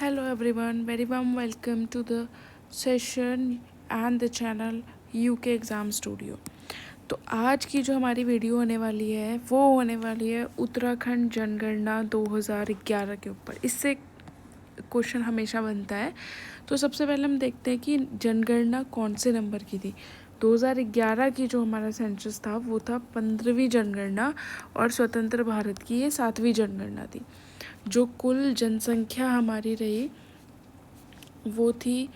Hello everyone, very warm welcome to the session and the channel UK exam studio. तो आज की जो हमारी वीडियो होने वाली है वो होने वाली है उत्तराखंड जनगणना 2011 के ऊपर। इससे क्वेश्चन हमेशा बनता है। तो सबसे पहले हम देखते हैं कि जनगणना कौन से नंबर की थी। 2011 की जो हमारा सेंसस था वो था 15वीं जनगणना और स्वतंत्र भारत की ये 7वीं जनगणना थी। जो कुल जनसंख्या हमारी रही वो थी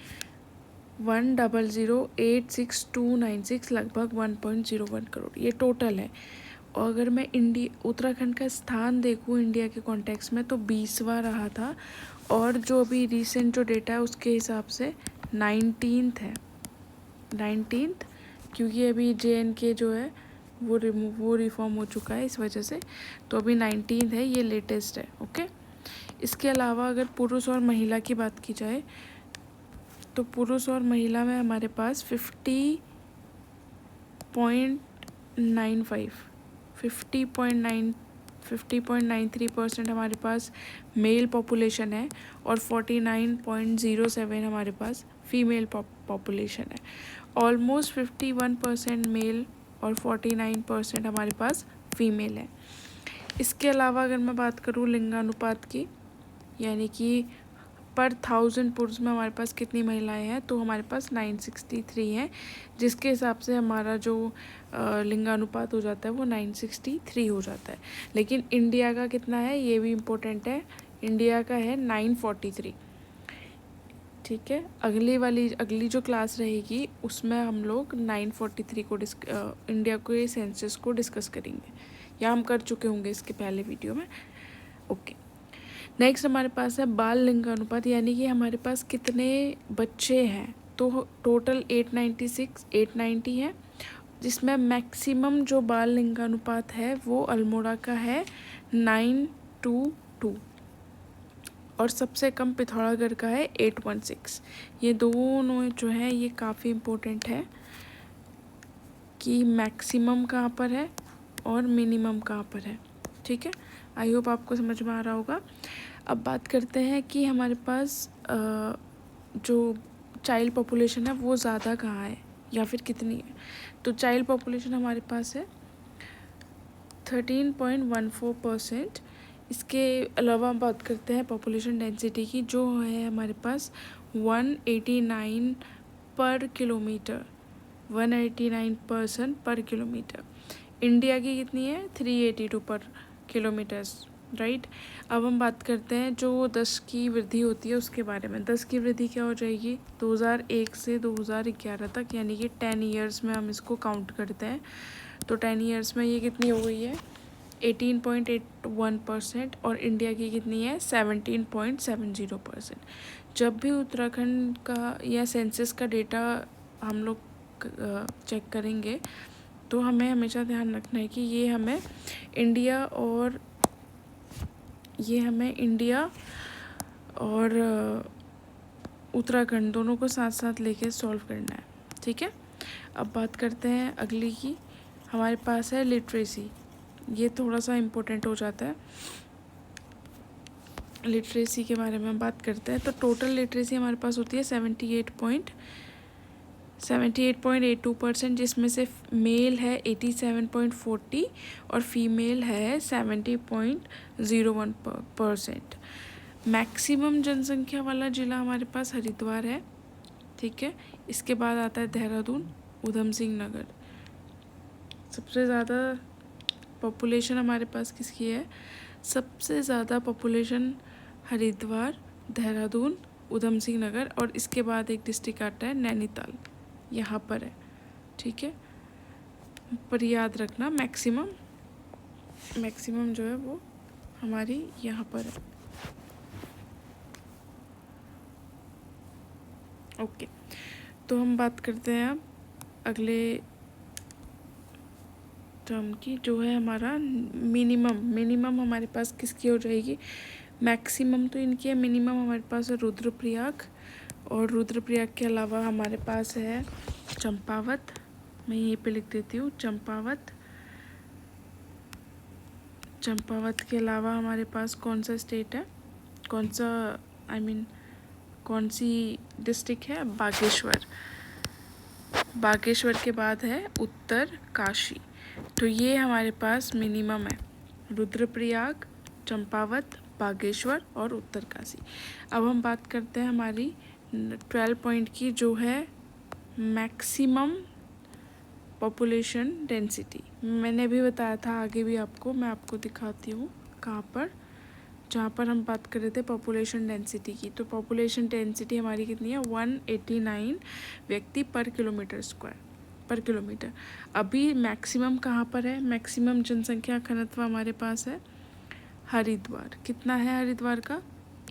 1,00,86,296 लगभग 1.01 करोड़, ये टोटल है। और अगर मैं उत्तराखंड का स्थान देखूँ इंडिया के कॉन्टेक्स्ट में तो 20वां रहा था, और जो अभी रिसेंट जो डेटा है उसके हिसाब से 19th है। 19th, क्योंकि अभी JNK जो है वो रिफॉर्म हो चुका है इस वजह से, तो अभी 19th है, ये लेटेस्ट है। ओके, इसके अलावा अगर पुरुष और महिला की बात की जाए तो पुरुष और महिला में हमारे पास 50.93% हमारे पास मेल पॉपुलेशन है और 49.07 हमारे पास फीमेल पॉपुलेशन है। ऑलमोस्ट 51% मेल और 49% हमारे पास फीमेल है। इसके अलावा अगर मैं बात करूँ लिंगानुपात की, यानी कि पर 1000 पुरुष में हमारे पास कितनी महिलाएं हैं, तो हमारे पास 963 हैं, जिसके हिसाब से हमारा जो लिंगानुपात हो जाता है वो 963 हो जाता है। लेकिन इंडिया का कितना है ये भी इम्पोर्टेंट है, इंडिया का है 943। ठीक है, अगली जो क्लास रहेगी उसमें हम लोग 943 को इंडिया के सेंसस को डिस्कस करेंगे, या हम कर चुके होंगे इसके पहले वीडियो में। ओके, नेक्स्ट हमारे पास है बाल लिंगानुपात, यानी कि हमारे पास कितने बच्चे हैं। तो टोटल 890 है, जिसमें मैक्सिमम जो बाल लिंगानुपात है वो अल्मोड़ा का है 9:2 और सबसे कम पिथौरागढ़ का है 816। ये दोनों जो है ये काफ़ी इम्पोर्टेंट है कि मैक्सिमम कहाँ पर है और मिनिमम कहाँ पर है। ठीक है, आई होप आपको समझ में आ रहा होगा। अब बात करते हैं कि हमारे पास जो चाइल्ड पॉपुलेशन है वो ज़्यादा कहाँ है या फिर कितनी है। तो चाइल्ड पॉपुलेशन हमारे पास है 13.14%। इसके अलावा हम बात करते हैं पॉपुलेशन डेंसिटी की, जो है हमारे पास 189 पर किलोमीटर, 189 पर्सन पर किलोमीटर। इंडिया की कितनी है 382 पर किलोमीटर्स, राइट। अब हम बात करते हैं जो 10 की वृद्धि होती है उसके बारे में। 10 की वृद्धि क्या हो जाएगी 2001 से 2011 तक, यानी कि 10 ईयर्स में हम इसको काउंट करते हैं। तो 10 ईयर्स में ये कितनी हो गई है 18.81%, और इंडिया की कितनी है 17.70%। जब भी उत्तराखंड का या सेंसस का डेटा हम लोग चेक करेंगे तो हमें हमेशा ध्यान रखना है कि ये हमें इंडिया और उत्तराखंड दोनों को साथ साथ लेके सॉल्व करना है। ठीक है, अब बात करते हैं अगली की। हमारे पास है लिटरेसी, ये थोड़ा सा इम्पोर्टेंट हो जाता है। लिटरेसी के बारे में हम बात करते हैं तो टोटल लिटरेसी हमारे पास होती है 78.82%, जिसमें से मेल है 87.40 और फीमेल है 70.01%। मैक्सिमम जनसंख्या वाला ज़िला हमारे पास हरिद्वार है। ठीक है, इसके बाद आता है देहरादून, उधम सिंह नगर। सबसे ज़्यादा पॉपुलेशन हमारे पास किसकी है, सबसे ज़्यादा पॉपुलेशन हरिद्वार, देहरादून, उधम सिंह नगर, और इसके बाद एक डिस्ट्रिक्ट आता है नैनीताल, यहाँ पर है। ठीक है, पर याद रखना मैक्सिमम जो है वो हमारी यहाँ पर है। ओके, तो हम बात करते हैं अब अगले टर्म की, जो है हमारा मिनिमम हमारे पास किसकी हो जाएगी। मैक्सिमम तो इनकी है, मिनिमम हमारे पास है रुद्रप्रयाग, और रुद्रप्रयाग के अलावा हमारे पास है चंपावत। मैं यहीं पे लिख देती हूँ चंपावत के अलावा हमारे पास कौन सा स्टेट है, कौन सा कौन सी डिस्ट्रिक्ट है? बागेश्वर। बागेश्वर के बाद है उत्तरकाशी। तो ये हमारे पास मिनिमम है, रुद्रप्रयाग, चंपावत, बागेश्वर और उत्तरकाशी। अब हम बात करते हैं हमारी 12 पॉइंट की, जो है मैक्सिमम पॉपुलेशन डेंसिटी। मैंने भी बताया था, आगे भी आपको मैं आपको दिखाती हूँ कहाँ पर, जहाँ पर हम बात कर रहे थे पॉपुलेशन डेंसिटी की। तो पॉपुलेशन डेंसिटी हमारी कितनी है? 189 व्यक्ति पर किलोमीटर स्क्वायर पर किलोमीटर। अभी मैक्सिमम कहाँ पर है? मैक्सिमम जनसंख्या घनत्व हमारे पास है हरिद्वार। कितना है हरिद्वार का?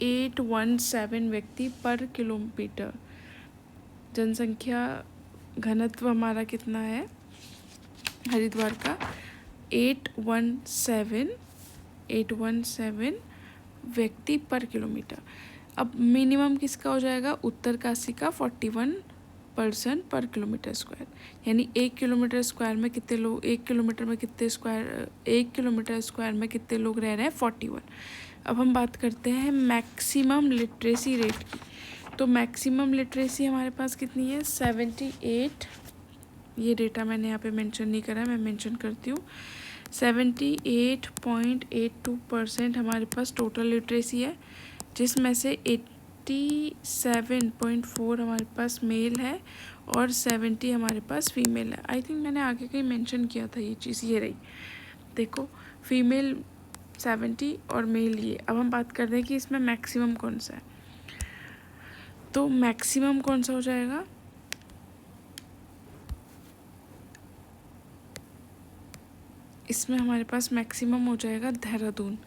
817 व्यक्ति पर किलोमीटर। जनसंख्या घनत्व हमारा कितना है हरिद्वार का? 817 व्यक्ति पर किलोमीटर। अब मिनिमम किसका हो जाएगा? उत्तरकाशी का 41 पर्सन पर किलोमीटर स्क्वायर। यानी 1 किलोमीटर स्क्वायर में कितने लोग, 1 किलोमीटर स्क्वायर में कितने लोग रह रहे हैं? 41। अब हम बात करते हैं मैक्सिमम लिटरेसी रेट की। तो मैक्सिमम लिटरेसी हमारे पास कितनी है? 78। ये डेटा मैंने यहाँ पे मेंशन नहीं करा, मैं मेंशन करती हूँ। 78.82% हमारे पास टोटल लिटरेसी है, जिसमें से 87.4 हमारे पास मेल है और 70 हमारे पास फीमेल है। आई थिंक मैंने आगे कहीं मेंशन किया था ये चीज़, ये रही देखो, फीमेल 70 और मेल ये। अब हम बात करते हैं कि इसमें मैक्सिमम कौन सा है। तो मैक्सिमम कौन सा हो जाएगा? इसमें हमारे पास मैक्सिमम हो जाएगा Dehradun.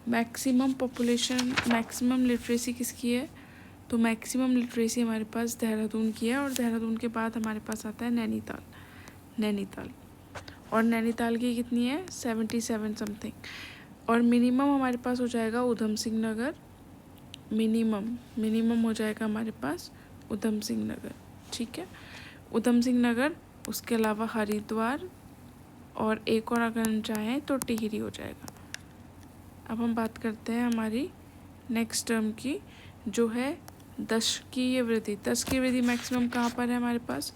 Maximum population, maximum literacy किसकी है? तो मैक्सिमम लिटरेसी हमारे पास देहरादून की है, और देहरादून के बाद हमारे पास आता है नैनीताल। और नैनीताल की कितनी है? 77 समथिंग। और मिनिमम हमारे पास हो जाएगा उधम सिंह नगर। मिनिमम हो जाएगा हमारे पास उधम सिंह नगर। ठीक है, उधम सिंह नगर, उसके अलावा हरिद्वार, और एक और अगर हम चाहें तो टिहरी हो जाएगा। अब हम बात करते हैं हमारी नेक्स्ट टर्म की, जो है 10 की ये वृद्धि। 10 की वृद्धि मैक्सिमम कहाँ पर है हमारे पास?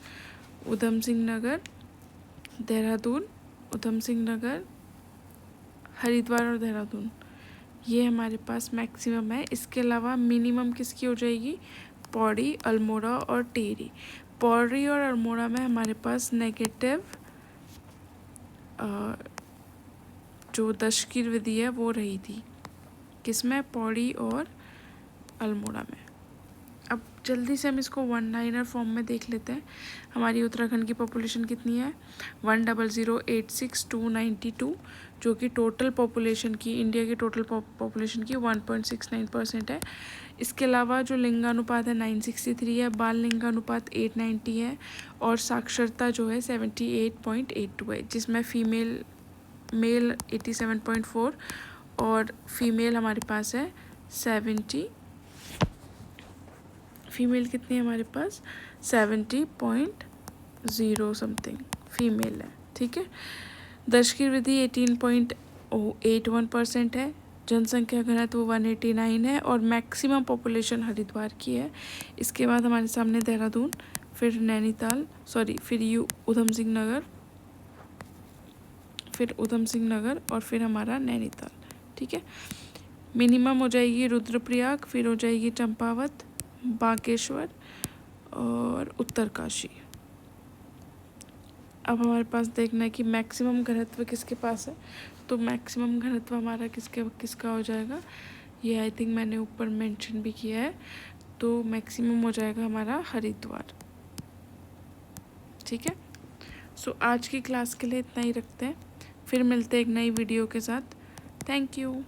उधम सिंह नगर, देहरादून, उधम सिंह नगर, हरिद्वार और देहरादून, ये हमारे पास मैक्सिमम है। इसके अलावा मिनिमम किसकी हो जाएगी? पौड़ी, अल्मोड़ा और टिहरी। पौड़ी और अल्मोड़ा में हमारे पास नेगेटिव जो 10 की वृद्धि है वो रही थी। किसमें? पौड़ी और अल्मोड़ा में। अब जल्दी से हम इसको 1-लाइनर फॉर्म में देख लेते हैं। हमारी उत्तराखंड की पॉपुलेशन कितनी है? 1,00,86,292, जो कि टोटल पॉपुलेशन की, इंडिया की टोटल पॉपुलेशन की 1.69% है। इसके अलावा जो लिंगानुपात है 963 है, बाल लिंगानुपात 890 है, और साक्षरता जो है 78.82 है, जिसमें मेल 87.4 और फीमेल हमारे पास है 70। फीमेल कितनी है हमारे पास? 70.0 समथिंग फीमेल है। ठीक है, 10 की वृद्धि 18.81% है। जनसंख्या घनत्व 189 है, और मैक्सिमम पॉपुलेशन हरिद्वार की है। इसके बाद हमारे सामने देहरादून, फिर नैनीताल, फिर उधम सिंह नगर और फिर हमारा नैनीताल। ठीक है, मिनिमम हो जाएगी रुद्रप्रयाग, फिर हो जाएगी चंपावत, बागेश्वर और उत्तरकाशी। अब हमारे पास देखना है कि मैक्सिमम घनत्व किसके पास है। तो मैक्सिमम घनत्व हमारा किसका हो जाएगा? ये आई थिंक मैंने ऊपर मेंशन भी किया है। तो मैक्सिमम हो जाएगा हमारा हरिद्वार। ठीक है, सो आज की क्लास के लिए इतना ही रखते हैं, फिर मिलते हैं एक नई वीडियो के साथ। Thank you.